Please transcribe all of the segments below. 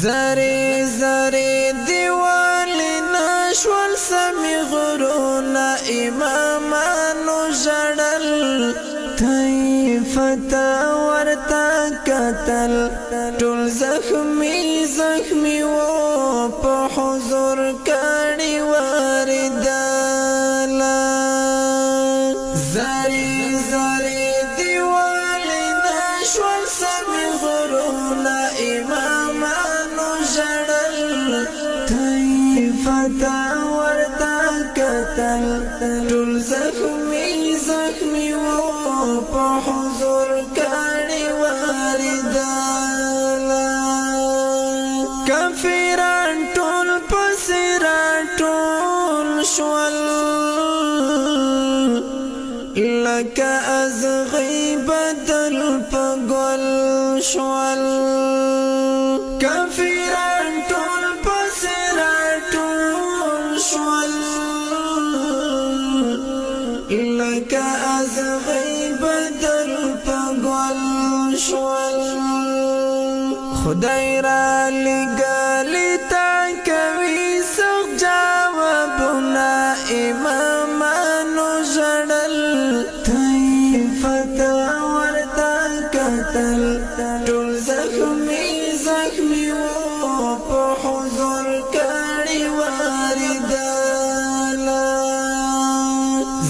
زری زری دیوالی نشول سمی غرونا امامانو جڑل طیفتا ورتا قتل ټول زخمی زخمی و په حضور کړي وردالا زری زری دیوالی نشول سمی غرونا امامانو جڑل طیفتا ورتا قتل ټول زخمی زخمی و په حضور کړي وردالا کافران ټول پسرا ټول شول لکه از غیبدل پګل شول کافران ټول پسرا ټول شول لکه از غیبدل پګل شول خدای را لګلی تا کوي سخت جوابونه امامانو جړل طیفتا ورتا قتل ټول زخمی زخمی و په حضور کړي وردالا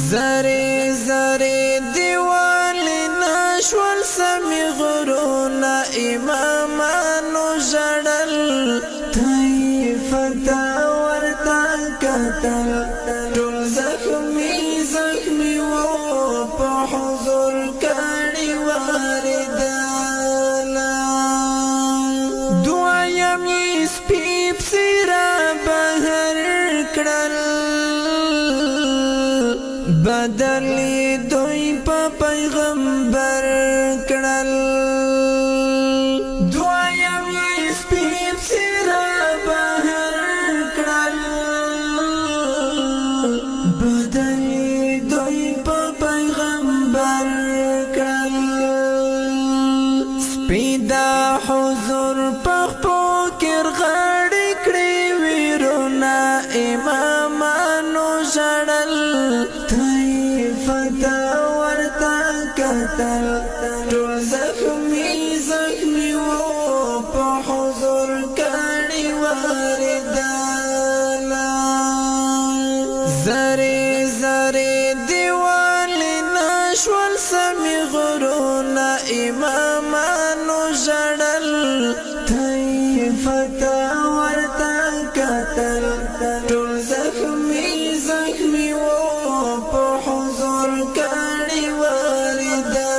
زری زری دیوالی نشول سمی غرونا امامانو جړل طیفتا ورتا قتل ټول زخمی زخمی و په حضور کړي وردالا دوایم یې سپیب سیرا بهر کړل بدلی دوی په پیغمبر کړل دوایم یې سپیب سیرا بهر کړل بدلی دوی په پیغمبر کړل سپیدا حضور پخپو کر غړې کړې ویرونا امامانو جړل طیفتا ورتا قتل ټول زخمی زخمی و په حضور کړي وردالا زری زری دیوالی نشول سمی غرونا امامانو جړل طیفتا ورتا قتل ټول زخمی زخمی و په حضور کړي وردالا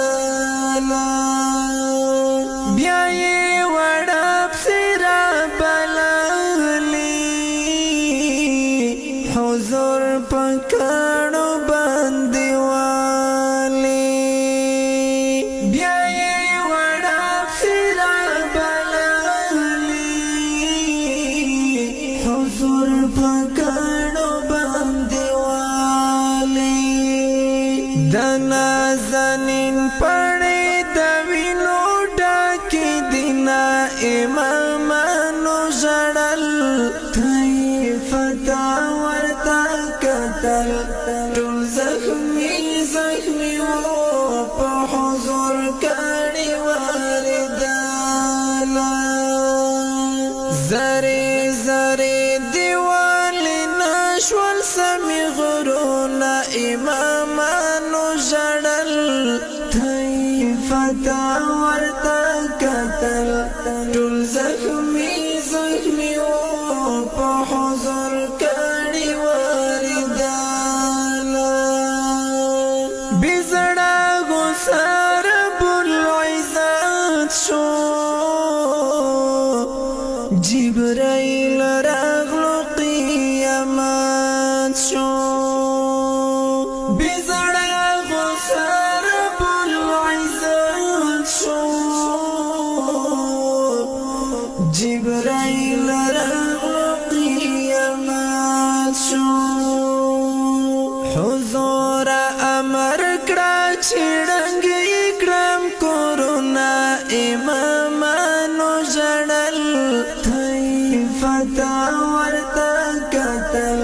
بیا یې وړپ سرا بللی حضور پکړو باندې والی بیا یې وړپ سرا بللی حضور پکړو باندې والی د نازنین پړې د وینو ډکې دینا امامانو جړل طیفتا ورتا قتل ټول زخمی زخمی و په حضور کړي وردالا زری زری دیوالی نشول سمی غرونا امامانو جړل طیفتا ورتا قتل ټول زخمی زخمی و په حضور کړي وردالا بزړه غسر بالعزت شو جبرائیل راغلو قیامت شو بزړه غسر بالعزت شو جبرائیل راغلو قیامت شو حضور امر کړه چې ړنګ کړم کورونا امامانو جړل فتا ورتا قتل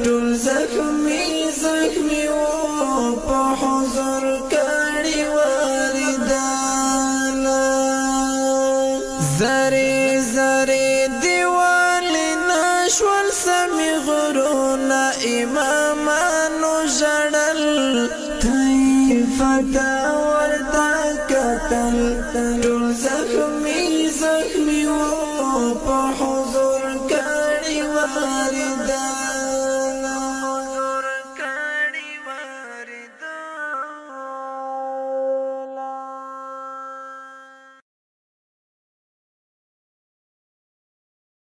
ټول زخمی زخمی و په حضور کړي والدانا زری زری دیوال نشول سمی غرونا امامانو جړل فتا ورتا قتل ټول زخمی زخمی و په حضور کړي والدانا